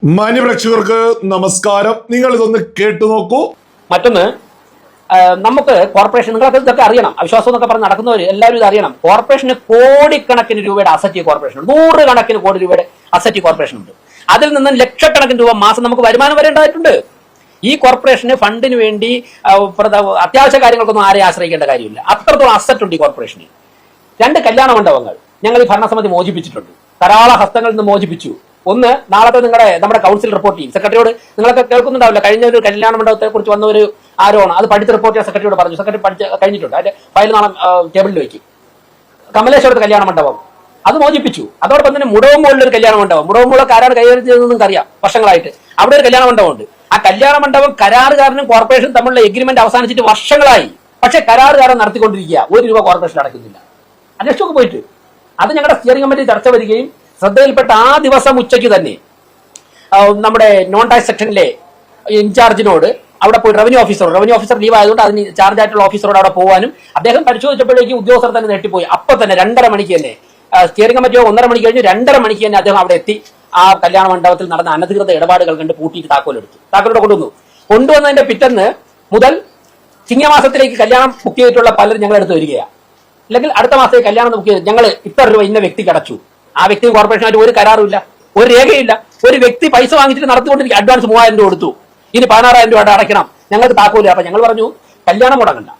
മാന്യപ്രേക്ഷകർക്ക് നമസ്കാരം. നിങ്ങൾ ഇതൊന്ന് കേട്ടു നോക്കൂ. മറ്റൊന്ന്, നമുക്ക് കോർപ്പറേഷൻ, നിങ്ങൾക്ക് ഇതൊക്കെ അറിയണം, അവിശ്വാസം എന്നൊക്കെ പറഞ്ഞ് നടക്കുന്നവർ എല്ലാവരും ഇത് അറിയണം. കോർപ്പറേഷന് കോടിക്കണക്കിന് രൂപയുടെ അസറ്റ് കോർപ്പറേഷൻ ഉണ്ട്, 100 കോടി രൂപയുടെ അസറ്റ് കോർപ്പറേഷൻ ഉണ്ട്. അതിൽ നിന്ന് ലക്ഷക്കണക്കിന് രൂപ മാസം നമുക്ക് വരുമാനം വരേണ്ടതായിട്ടുണ്ട്. ഈ കോർപ്പറേഷന് ഫണ്ടിന് വേണ്ടി അത്യാവശ്യ കാര്യങ്ങൾക്കൊന്നും ആരെയും ആശ്രയിക്കേണ്ട കാര്യമില്ല. അത്രത്തോളം അസറ്റ് ഉണ്ട് ഈ കോർപ്പറേഷന്. 2 കല്യാണ മണ്ഡപങ്ങൾ ഞങ്ങൾ ഈ ഭരണസമിതി മോചിപ്പിച്ചിട്ടുണ്ട്, ധാരാളം ഹസ്തങ്ങളിൽ നിന്ന് മോചിപ്പിച്ചു. ഒന്ന്, നാളത്തെ നമ്മുടെ കൗൺസിൽ റിപ്പോർട്ട് ചെയ്യും. സെക്രട്ടറിയോട് നിങ്ങളൊക്കെ കേൾക്കുന്നുണ്ടാവില്ല, കഴിഞ്ഞ ഒരു കല്യാണ മണ്ഡപത്തെ കുറിച്ച് വന്ന ഒരു ആരോപണം, അത് പഠിച്ച് റിപ്പോർട്ട് ചെയ്യാൻ സെക്രട്ടറിയോട് പറഞ്ഞു. സെക്രട്ടറി പഠിച്ച് കഴിഞ്ഞിട്ടുണ്ട്, അതിന്റെ ഫയൽ നാളെ ടേബിളിൽ വയ്ക്കും. കമലേശ്വരത്ത് കല്യാണ മണ്ഡപം അത് മോചിപ്പിച്ചു. അതോടൊപ്പം തന്നെ മുടവുമ്പോഴൊരു കല്യാണ മണ്ഡപം, മുടവുമ്പോഴൊക്കെ ആരാണ് കൈകാര്യം ചെയ്തതെന്ന് നിങ്ങൾക്ക് അറിയാം, വർഷങ്ങളായിട്ട് അവിടെ ഒരു കല്യാണ മണ്ഡപമുണ്ട്. ആ കല്യാണ മണ്ഡപം കരാറുകാരനും കോർപ്പറേഷനും തമ്മിലുള്ള എഗ്രിമെന്റ് അവസാനിച്ചിട്ട് വർഷങ്ങളായി. പക്ഷെ കരാറുകാരൻ നടത്തിക്കൊണ്ടിരിക്കുക, 1 രൂപ കോർപ്പറേഷൻ അടയ്ക്കുന്നില്ല. അന്വേഷിച്ചൊക്കെ പോയിട്ട് അത് ഞങ്ങളുടെ സ്റ്റിയറിംഗ് കമ്മിറ്റി ചർച്ച വരികയും ശ്രദ്ധയിൽപ്പെട്ട ആ ദിവസം ഉച്ചയ്ക്ക് തന്നെ നമ്മുടെ നോൺ ടാക്സ് സെക്ഷനിലെ ഇൻചാർജിനോട് അവിടെ പോയി റവന്യൂ ഓഫീസർ ലീവ് ആയതുകൊണ്ട് അതിന് ചാർജ് ആയിട്ടുള്ള ഓഫീസറോട് അവിടെ പോകാനും അദ്ദേഹം പരിശോധിച്ചപ്പോഴേക്കും ഉദ്യോഗസ്ഥർ തന്നെ നെട്ടിപ്പോയി. അപ്പൊ തന്നെ 2:30 മണിക്ക് തന്നെ സ്റ്റിയറിംഗ് കമ്മിറ്റിയോ 1:30 മണിക്ക് കഴിഞ്ഞ് 2:30 മണിക്ക് തന്നെ അദ്ദേഹം അവിടെ എത്തി. ആ കല്യാണ മണ്ഡപത്തിൽ നടന്ന അനധികൃത ഇടപാടുകൾ കണ്ട് പൂട്ടിയിട്ട് താക്കോലോടെ കൊണ്ടുവന്നതിന്റെ പിറ്റന്ന് മുതൽ ചിങ്ങമാസത്തിലേക്ക് കല്യാണം ബുക്ക് ചെയ്തിട്ടുള്ള പലരും ഞങ്ങളെടുത്ത് വരികയാണ്. അല്ലെങ്കിൽ അടുത്ത മാസത്തേക്ക് കല്യാണം ബുക്ക് ചെയ്ത് ഞങ്ങൾ ഇത്ര രൂപ ഇന്ന വ്യക്തിക്ക് അടച്ചു. ആ വ്യക്തി കോർപ്പറേഷനായിട്ട് ഒരു കരാറുമില്ല, ഒരു രേഖയില്ല. ഒരു വ്യക്തി പൈസ വാങ്ങിച്ചിട്ട് നടത്തിക്കൊണ്ടിരിക്കുക, അഡ്വാൻസ് 3000 രൂപ കൊടുത്തു, ഇനി 16,000 രൂപ അടയ്ക്കണം, ഞങ്ങൾക്ക് താക്കോലില്ല. അപ്പൊ ഞങ്ങൾ പറഞ്ഞു, കല്യാണം മുടങ്ങണ്ട,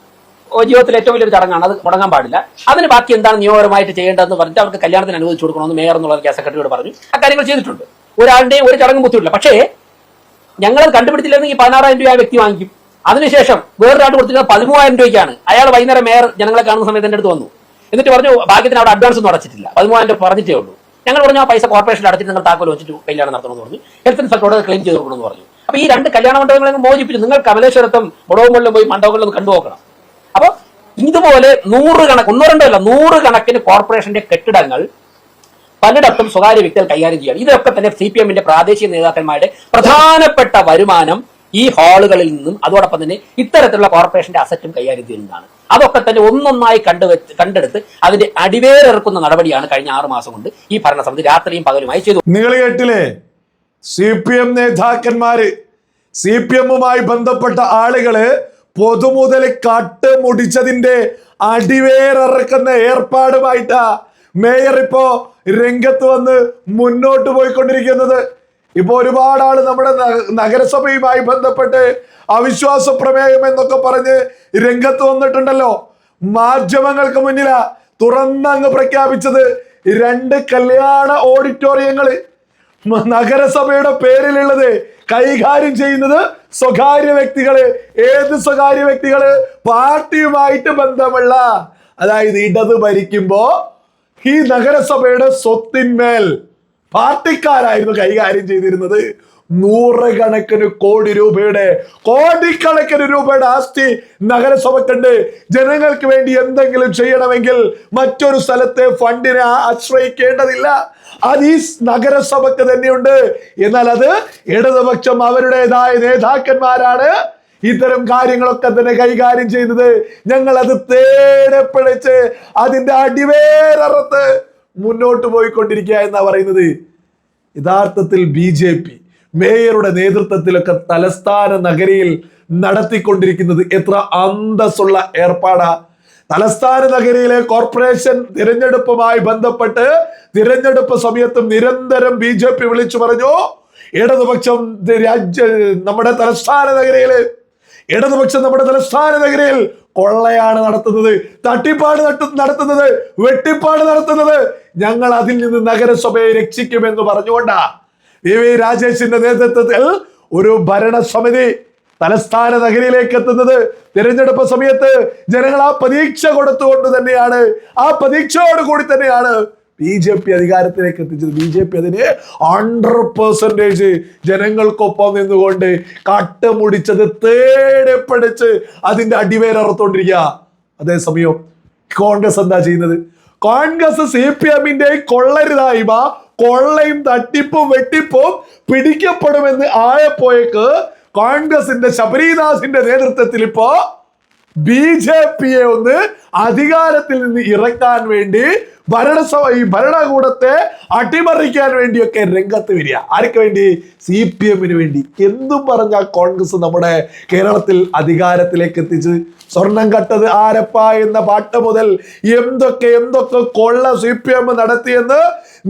ജീവിതത്തിൽ ഏറ്റവും വലിയൊരു ചടങ്ങാണ്, അത് മുടങ്ങാൻ പാടില്ല. അതിന് ബാക്കി എന്താണ് നിയമപരമായിട്ട് ചെയ്യേണ്ടതെന്ന് പറഞ്ഞിട്ട് അവർക്ക് കല്യാണത്തിന് അനുവദിച്ചു കൊടുക്കണമെന്ന് മേയർ എന്നുള്ള സെക്രട്ടറിയോട് പറഞ്ഞു. ആ കാര്യങ്ങൾ ചെയ്തിട്ടുണ്ട്. ഒരാളുടെയും ഒരു ചടങ്ങും ബുദ്ധിമുട്ടില്ല. പക്ഷേ ഞങ്ങളത് കണ്ടുപിടിച്ചില്ലെങ്കിൽ 16,000 രൂപ ആ വ്യക്തി വാങ്ങിക്കും. അതിനുശേഷം വേറൊരാൾ കൊടുത്തിട്ട് 13,000 രൂപയ്ക്കാണ്. അയാൾ വൈകുന്നേരം മേയർ ജനങ്ങളെ കാണുന്ന സമയത്ത് എൻ്റെ അടുത്ത് വന്നു, എന്നിട്ട് പറഞ്ഞു ഭാഗ്യത്തിന് അവിടെ അഡ്വാൻസ് ഒന്നും അടച്ചിട്ടില്ല, 13,000 പറഞ്ഞിട്ടേ ഉള്ളൂ. ഞങ്ങൾ പറഞ്ഞു ആ പൈസ കോർപ്പറേഷൻ അടച്ചിട്ട് നിങ്ങൾ താക്കോൽ വെച്ചിട്ട് കല്യാണം നടത്തണമെന്ന് പറഞ്ഞു. ഹെൽത്ത് ഇൻസ്പെക്ടറോട് ക്ലെയിം ചെയ്ത് കൊടുക്കണമെന്ന് പറഞ്ഞു. അപ്പൊ ഈ 2 കല്യാണ മണ്ഡപങ്ങളെ മോചിപ്പിച്ചു. നിങ്ങൾ കമലേശ്വരത്തും മുടവുകളിലും പോയി മണ്ഡപങ്ങളിലും കണ്ടുപോക്കണം. അപ്പൊ ഇതുപോലെ 100 കോർപ്പറേഷന്റെ കെട്ടിടങ്ങൾ പലയിടത്തും സ്വകാര്യ വ്യക്തികൾ കൈകാര്യം ചെയ്യണം. ഇതൊക്കെ തന്നെ CPM-ന്റെ പ്രാദേശിക നേതാക്കന്മാരുടെ പ്രധാനപ്പെട്ട വരുമാനം ഈ ഹാളുകളിൽ നിന്നും അതോടൊപ്പം തന്നെ ഇത്തരത്തിലുള്ള കോർപ്പറേഷന്റെ അസറ്റും കൈകാര്യം ചെയ്യുന്നതാണ്. അതൊക്കെ തന്നെ ഒന്നൊന്നായി കണ്ടെടുത്ത് അതിന്റെ അടിവേറിറക്കുന്ന നടപടിയാണ് കഴിഞ്ഞ 6 മാസം കൊണ്ട് ഈ ഭരണസമിതി രാത്രിയും പകലുമായി ചെയ്തു. നിങ്ങൾ കേട്ടില്ലേ, CPM നേതാക്കന്മാര്, CPM-മായി ബന്ധപ്പെട്ട ആളുകള് പൊതുമുതൽ കാട്ടുമുടിച്ചതിന്റെ അടിവേറിറക്കുന്ന ഏർപ്പാടുമായിട്ടാ മേയർ ഇപ്പോ രംഗത്ത് വന്ന് മുന്നോട്ട് പോയിക്കൊണ്ടിരിക്കുന്നത്. ഇപ്പൊ ഒരുപാട് ആള് നമ്മുടെ നഗരസഭയുമായി ബന്ധപ്പെട്ട് അവിശ്വാസ പ്രമേയം എന്നൊക്കെ പറഞ്ഞ് രംഗത്ത് വന്നിട്ടുണ്ടല്ലോ. മാധ്യമങ്ങൾക്ക് മുന്നിലാ തുറന്നങ്ങ് പ്രഖ്യാപിച്ചത് 2 കല്യാണ ഓഡിറ്റോറിയങ്ങള് നഗരസഭയുടെ പേരിലുള്ളത് കൈകാര്യം ചെയ്യുന്നത് സ്വകാര്യ വ്യക്തികള്. ഏത് സ്വകാര്യ വ്യക്തികള്? പാർട്ടിയുമായിട്ട് ബന്ധമുള്ള, അതായത് ഇടത് ഭരിക്കുമ്പോ ഈ നഗരസഭയുടെ സ്വത്തിന്മേൽ പാർട്ടിക്കാരായിരുന്നു കൈകാര്യം ചെയ്തിരുന്നത്. 100 കോടി രൂപയുടെ, കോടിക്കണക്കിന് രൂപയുടെ ആസ്തി നഗരസഭക്കുണ്ട്. ജനങ്ങൾക്ക് വേണ്ടി എന്തെങ്കിലും ചെയ്യണമെങ്കിൽ മറ്റൊരു സ്ഥലത്തെ ഫണ്ടിനെ ആശ്രയിക്കേണ്ടതില്ല, അത് ഈ നഗരസഭക്ക് തന്നെയുണ്ട്. എന്നാൽ അത് ഇടതുപക്ഷം അവരുടേതായ നേതാക്കന്മാരാണ് ഇത്തരം കാര്യങ്ങളൊക്കെ തന്നെ കൈകാര്യം ചെയ്യുന്നത്. ഞങ്ങൾ അത് തേടപ്പിടിച്ച് അതിന്റെ അടിവേരറുത്ത് മുന്നോട്ട് പോയിക്കൊണ്ടിരിക്കുക എന്നാ പറയുന്നത്. യഥാർത്ഥത്തിൽ BJP മേയറുടെ നേതൃത്വത്തിലൊക്കെ തലസ്ഥാന നഗരിയിൽ നടത്തിക്കൊണ്ടിരിക്കുന്നത് എത്ര അന്തസ്സുള്ള ഏർപ്പാടാ. തലസ്ഥാന നഗരിയിലെ കോർപ്പറേഷൻ തിരഞ്ഞെടുപ്പുമായി ബന്ധപ്പെട്ട് തിരഞ്ഞെടുപ്പ് സമയത്തും നിരന്തരം BJP വിളിച്ചു പറഞ്ഞു, ഇടതുപക്ഷം നമ്മുടെ തലസ്ഥാന നഗരിയിൽ കൊള്ളയാണ് നടത്തുന്നത്, തട്ടിപ്പാട് നടത്തുന്നത്, വെട്ടിപ്പാട് നടത്തുന്നത്. ഞങ്ങൾ അതിൽ നിന്ന് നഗരസഭയെ രക്ഷിക്കുമെന്ന് പറഞ്ഞുകൊണ്ടാ VV രാജേഷിന്റെ നേതൃത്വത്തിൽ ഒരു ഭരണസമിതി തലസ്ഥാന നഗരിയിലേക്ക് എത്തുന്നത്. തിരഞ്ഞെടുപ്പ് സമയത്ത് ജനങ്ങൾ ആ പ്രതീക്ഷ കൊടുത്തുകൊണ്ട് തന്നെയാണ്, ആ പ്രതീക്ഷയോടുകൂടി തന്നെയാണ് BJP അധികാരത്തിലേക്ക് എത്തിച്ചത്. BJP അതിന് 100% ജനങ്ങൾക്കൊപ്പം നിന്നുകൊണ്ട് കട്ടുമുടിച്ചത് തേടിപ്പിടിച്ച് അതിന്റെ അടിവേരറുത്തോണ്ടിരിക്കുക. അതേസമയം കോൺഗ്രസ് എന്താ ചെയ്യുന്നത്? കോൺഗ്രസ് CPM-ന്റെ കൊള്ളരുതായ്മ, കൊള്ളയും തട്ടിപ്പും വെട്ടിപ്പും പിടിക്കപ്പെടുമെന്ന് ആയപ്പോയേക്ക് കോൺഗ്രസിന്റെ ശബരിദാസിന്റെ നേതൃത്വത്തിൽ ഇപ്പോ BJP-യെ ഒന്ന് അധികാരത്തിൽ നിന്ന് ഇറക്കാൻ വേണ്ടി ഈ ഭരണകൂടത്തെ അട്ടിമറിക്കാൻ വേണ്ടിയൊക്കെ രംഗത്ത് വരിക. ആർക്ക് വേണ്ടി? CPM-ന് വേണ്ടി. എന്തും പറഞ്ഞ കോൺഗ്രസ് നമ്മുടെ കേരളത്തിൽ അധികാരത്തിലേക്ക് എത്തിച്ച് സ്വർണം കട്ടത് ആരപ്പ എന്ന പാട്ട് മുതൽ എന്തൊക്കെ കൊള്ള CPM നടത്തിയെന്ന്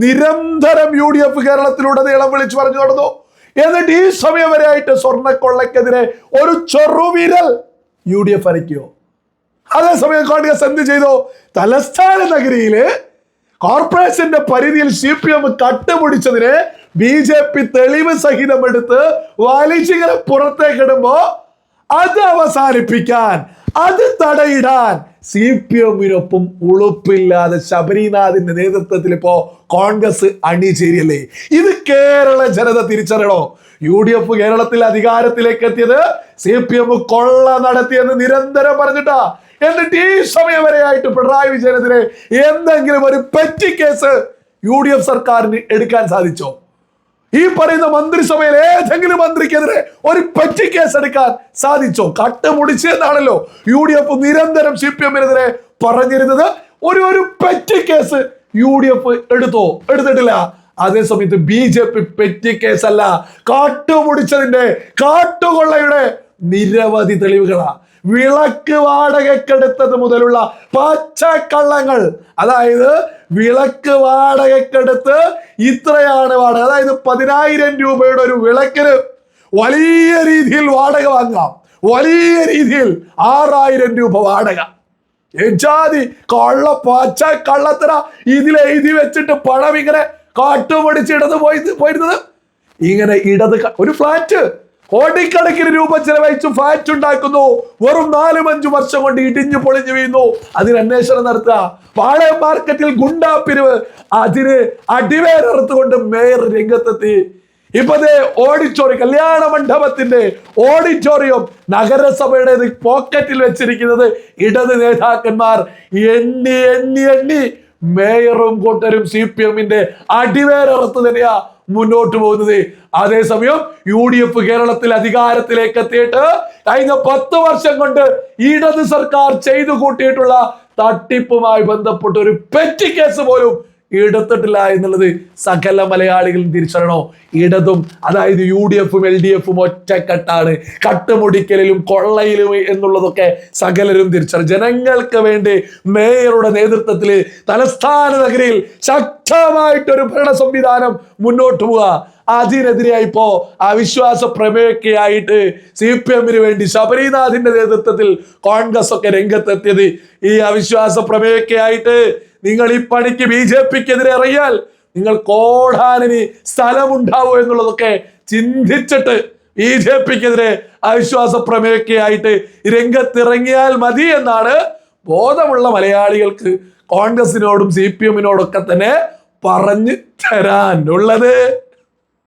നിരന്തരം UDF കേരളത്തിലുടനീളം വിളിച്ചു പറഞ്ഞു നടന്നു. എന്നിട്ട് ഈ സമയം വരെ ആയിട്ട് സ്വർണ്ണക്കൊള്ളക്കെതിരെ ഒരു ചെറുവിരൽ UDF അരയ്ക്കോ? അതേസമയം കോൺഗ്രസ് എന്ത് ചെയ്തു? തലസ്ഥാന നഗരിയില് കോർപ്പറേഷന്റെ പരിധിയിൽ CPM കട്ടുപിടിച്ചതിനെ BJP തെളിവ് സഹിതം എടുത്ത് വലിച്ചിങ്ങനെ പുറത്തേക്കിടുമ്പോ അത് അവസാനിപ്പിക്കാൻ, അത് തടയിടാൻ CPM-നൊപ്പം ഉളുപ്പില്ലാതെ ശബരിനാഥിന്റെ നേതൃത്വത്തിൽ ഇപ്പോ കോൺഗ്രസ് അണിചേരിയല്ലേ? ഇത് കേരള ജനത തിരിച്ചറിയണോ? UDF കേരളത്തിൽ അധികാരത്തിലേക്ക് എത്തിയത് CPM കൊള്ള നടത്തിയെന്ന് നിരന്തരം പറഞ്ഞിട്ടാ. എന്നിട്ട് ഈ സമയം വരെയായിട്ട് പിണറായി വിജയനെതിരെ എന്തെങ്കിലും ഒരു പെറ്റി കേസ് UDF സർക്കാരിന് എടുക്കാൻ സാധിച്ചോ? ഈ പറയുന്ന മന്ത്രിസഭയിൽ ഏതെങ്കിലും മന്ത്രിക്കെതിരെ ഒരു പെറ്റി കേസ് എടുക്കാൻ സാധിച്ചോ? കട്ടുമുടിച്ചെന്നാണല്ലോ UDF നിരന്തരം CPM-നെതിരെ പറഞ്ഞിരുന്നത്. ഒരു പെറ്റി കേസ് UDF എടുത്തിട്ടില്ല. അതേസമയത്ത് BJP പെറ്റി കേസല്ല, കാട്ടുമുടിച്ചതിന്റെ, കാട്ടുകൊള്ളയുടെ നിരവധി തെളിവുകളാ. വിളക്ക് വാടകയ്ക്കെടുത്തത് മുതലുള്ള പച്ചക്കള്ളങ്ങൾ. അതായത് വിളക്ക് വാടകയ്ക്കെടുത്ത് ഇത്രയാണ് വാടക, അതായത് 10,000 രൂപയുടെ ഒരു വിളക്കിന് വലിയ രീതിയിൽ വാടക വാങ്ങാം, വലിയ രീതിയിൽ 6,000 രൂപ വാടക. ജാതി കള്ള പച്ച കള്ളത്തര ഇതിലെഴുതി വെച്ചിട്ട് പണം ഇങ്ങനെ കാട്ടുപടിച്ച് പോയിരുന്നത്. ഇങ്ങനെ ഒരു ഫ്ലാറ്റ് കോടിക്കണക്കിന് രൂപ ചെലവഴിച്ചു ഫ്ലാറ്റ് ഉണ്ടാക്കുന്നു. വെറും 4-5 വർഷം കൊണ്ട് ഇടിഞ്ഞു പൊളിഞ്ഞു വീഴുന്നു. അതിന് അന്വേഷണം നടത്തുക. പാളയം മാർക്കറ്റിൽ ഗുണ്ടാപ്പിരിവ്, അതിന് അടിവേരറുത്തുകൊണ്ട് മേയർ രംഗത്തെത്തി. ഇപ്പതേ ഓഡിറ്റോറിയം, കല്യാണ മണ്ഡപത്തിന്റെ ഓഡിറ്റോറിയം നഗരസഭയുടെ പോക്കറ്റിൽ വെച്ചിരിക്കുന്നത് ഇടത് നേതാക്കന്മാർ എണ്ണി മേയറും കൂട്ടരും CPM-ന്റെ അടിവേരറുത്ത് തന്നെയാ മുന്നോട്ട് പോകുന്നത്. അതേസമയം UDF കേരളത്തിൽ അധികാരത്തിലേക്ക് എത്തിയിട്ട് കഴിഞ്ഞ 10 വർഷം കൊണ്ട് ഇടത് സർക്കാർ ചെയ്തു കൂട്ടിയിട്ടുള്ള തട്ടിപ്പുമായി ബന്ധപ്പെട്ട ഒരു പെറ്റി കേസ് പോലും എടുത്തിട്ടില്ല എന്നുള്ളത് സകല മലയാളികളും തിരിച്ചറിയണോ? ഇടതും, അതായത് UDF-ഉം LDF-ഉം ഒറ്റക്കെട്ടാണ് കട്ടുമുടിക്കലിലും കൊള്ളയിലും എന്നുള്ളതൊക്കെ സകലരും തിരിച്ചറിയും. ജനങ്ങൾക്ക് വേണ്ടി മേയറുടെ നേതൃത്വത്തിൽ തലസ്ഥാന നഗരിയിൽ ശക്തമായിട്ടൊരു ഭരണ സംവിധാനം മുന്നോട്ട് പോവുക. അതിനെതിരെയായി ഇപ്പോ അവിശ്വാസ പ്രമേയൊക്കെയായിട്ട് CPM-ന് വേണ്ടി ശബരിനാഥിന്റെ നേതൃത്വത്തിൽ കോൺഗ്രസ് ഒക്കെ രംഗത്തെത്തിയത്. ഈ അവിശ്വാസ പ്രമേയൊക്കെയായിട്ട് നിങ്ങൾ ഈ പണിക്ക് BJP-ക്കെതിരെ ഇറങ്ങിയാൽ നിങ്ങൾ കോടാനിന് സ്ഥലമുണ്ടാവോ എന്നുള്ളതൊക്കെ ചിന്തിച്ചിട്ട് BJP-ക്കെതിരെ അവിശ്വാസ പ്രമേയൊക്കെയായിട്ട് രംഗത്തിറങ്ങിയാൽ മതി എന്നാണ് ബോധമുള്ള മലയാളികൾക്ക് കോൺഗ്രസിനോടും CPM-നോടൊക്കെ തന്നെ പറഞ്ഞു തരാനുള്ളത്.